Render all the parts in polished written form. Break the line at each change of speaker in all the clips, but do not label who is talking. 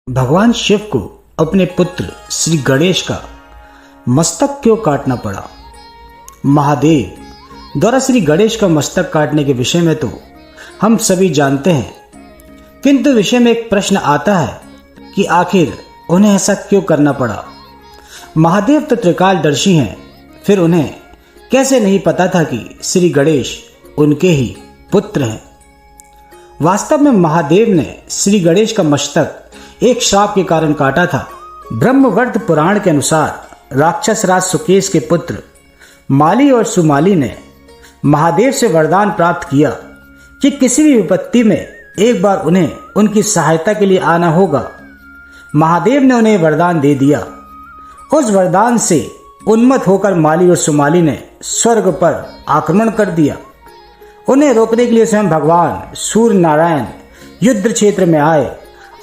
भगवान शिव को अपने पुत्र श्री गणेश का मस्तक क्यों काटना पड़ा। महादेव द्वारा श्री गणेश का मस्तक काटने के विषय में तो हम सभी जानते हैं, किंतु विषय में एक प्रश्न आता है कि आखिर उन्हें ऐसा क्यों करना पड़ा। महादेव तो त्रिकालदर्शी हैं, फिर उन्हें कैसे नहीं पता था कि श्री गणेश उनके ही पुत्र हैं। वास्तव में महादेव ने श्री गणेश का मस्तक एक श्राप के कारण काटा था। ब्रह्मवर्त पुराण के अनुसार राक्षस राज सुकेश के पुत्र माली और सुमाली ने महादेव से वरदान प्राप्त किया कि किसी भी विपत्ति में एक बार उन्हें उनकी सहायता के लिए आना होगा। महादेव ने उन्हें वरदान दे दिया। उस वरदान से उन्मत्त होकर माली और सुमाली ने स्वर्ग पर आक्रमण कर दिया। उन्हें रोकने के लिए स्वयं भगवान सूर्य नारायण युद्ध क्षेत्र में आए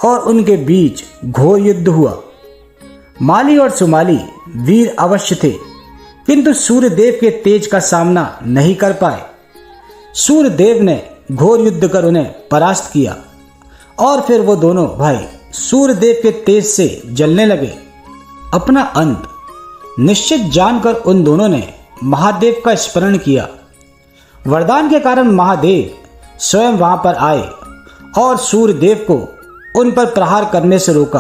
और उनके बीच घोर युद्ध हुआ। माली और सुमाली वीर अवश्य थे, किंतु सूर्यदेव के तेज का सामना नहीं कर पाए। सूर्यदेव ने घोर युद्ध कर उन्हें परास्त किया और फिर वो दोनों भाई सूर्यदेव के तेज से जलने लगे। अपना अंत निश्चित जानकर उन दोनों ने महादेव का स्मरण किया। वरदान के कारण महादेव स्वयं वहां पर आए और सूर्यदेव को उन पर प्रहार करने से रोका,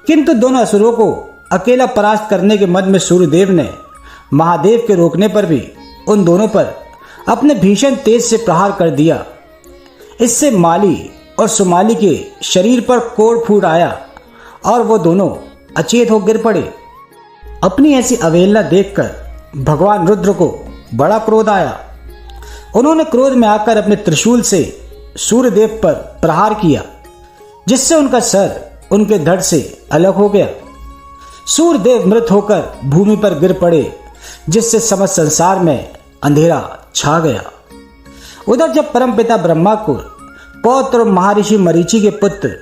किंतु दोनों असुरों को अकेला परास्त करने के मद में सूर्यदेव ने महादेव के रोकने पर भी उन दोनों पर अपने भीषण तेज से प्रहार कर दिया। इससे माली और सुमाली के शरीर पर कोढ़ फूट आया और वो दोनों अचेत हो गिर पड़े। अपनी ऐसी अवहेलना देखकर भगवान रुद्र को बड़ा क्रोध आया। उन्होंने क्रोध में आकर अपने त्रिशूल से सूर्यदेव पर प्रहार किया, जिससे उनका सर उनके धड़ से अलग हो गया। सूर्यदेव मृत होकर भूमि पर गिर पड़े, जिससे समस्त संसार में अंधेरा छा गया। उधर जब परमपिता ब्रह्मा को पौत्र महर्षि मरीचि के पुत्र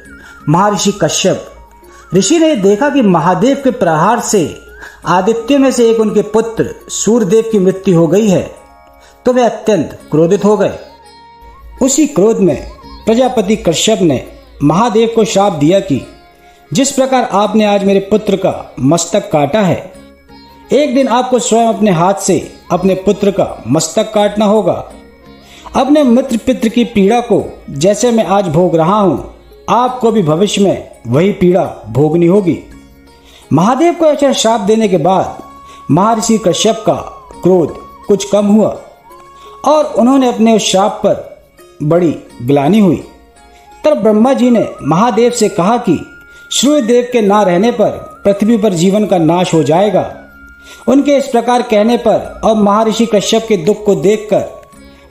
महर्षि कश्यप ऋषि ने देखा कि महादेव के प्रहार से आदित्य में से एक उनके पुत्र सूर्यदेव की मृत्यु हो गई है, तो वे अत्यंत क्रोधित हो गए। उसी क्रोध में प्रजापति कश्यप ने महादेव को श्राप दिया कि जिस प्रकार आपने आज मेरे पुत्र का मस्तक काटा है, एक दिन आपको स्वयं अपने हाथ से अपने पुत्र का मस्तक काटना होगा। अपने मित्र पितृ की पीड़ा को जैसे मैं आज भोग रहा हूं, आपको भी भविष्य में वही पीड़ा भोगनी होगी। महादेव को ऐसा श्राप देने के बाद महर्षि कश्यप का क्रोध कुछ कम हुआ और उन्होंने अपने उस श्राप पर बड़ी ग्लानि हुई। तब ब्रह्मा जी ने महादेव से कहा कि सूर्यदेव के ना रहने पर पृथ्वी पर जीवन का नाश हो जाएगा। उनके इस प्रकार कहने पर और महर्षि कश्यप के दुख को देखकर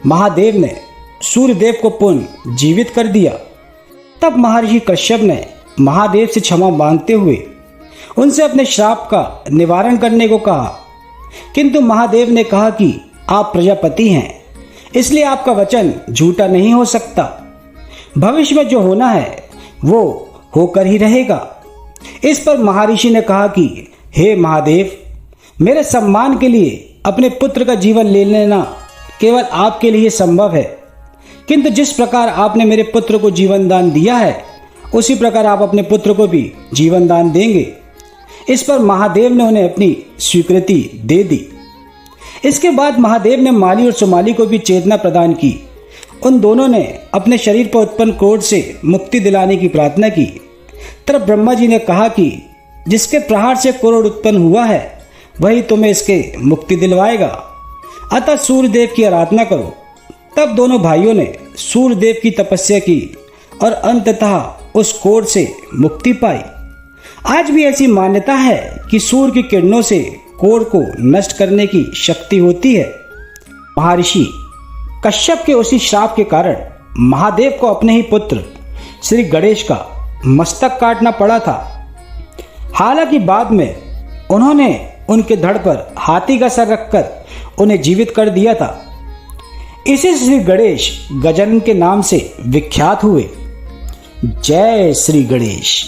महादेव ने सूर्यदेव को पुनः जीवित कर दिया। तब महर्षि कश्यप ने महादेव से क्षमा मांगते हुए उनसे अपने श्राप का निवारण करने को कहा, किंतु महादेव ने कहा कि आप प्रजापति हैं, इसलिए आपका वचन झूठा नहीं हो सकता। भविष्य में जो होना है वो होकर ही रहेगा। इस पर महर्षि ने कहा कि हे महादेव, मेरे सम्मान के लिए अपने पुत्र का जीवन ले लेना केवल आपके लिए संभव है, किंतु जिस प्रकार आपने मेरे पुत्र को जीवन दान दिया है, उसी प्रकार आप अपने पुत्र को भी जीवन दान देंगे। इस पर महादेव ने उन्हें अपनी स्वीकृति दे दी। इसके बाद महादेव ने माली और सुमाली को भी चेतना प्रदान की। उन दोनों ने अपने शरीर पर उत्पन्न क्रोध से मुक्ति दिलाने की प्रार्थना की। तब ब्रह्मा जी ने कहा कि जिसके प्रहार से क्रोध उत्पन्न हुआ है, वही तुम्हें इसके मुक्ति दिलवाएगा, अतः सूर्यदेव की आराधना करो। तब दोनों भाइयों ने सूर्यदेव की तपस्या की और अंततः उस क्रोध से मुक्ति पाई। आज भी ऐसी मान्यता है कि सूर्य की किरणों से क्रोध को नष्ट करने की शक्ति होती है। महर्षि कश्यप के उसी श्राप के कारण महादेव को अपने ही पुत्र श्री गणेश का मस्तक काटना पड़ा था। हालांकि बाद में उन्होंने उनके धड़ पर हाथी का सर रखकर उन्हें जीवित कर दिया था। इसी श्री गणेश गजानन के नाम से विख्यात हुए। जय श्री गणेश।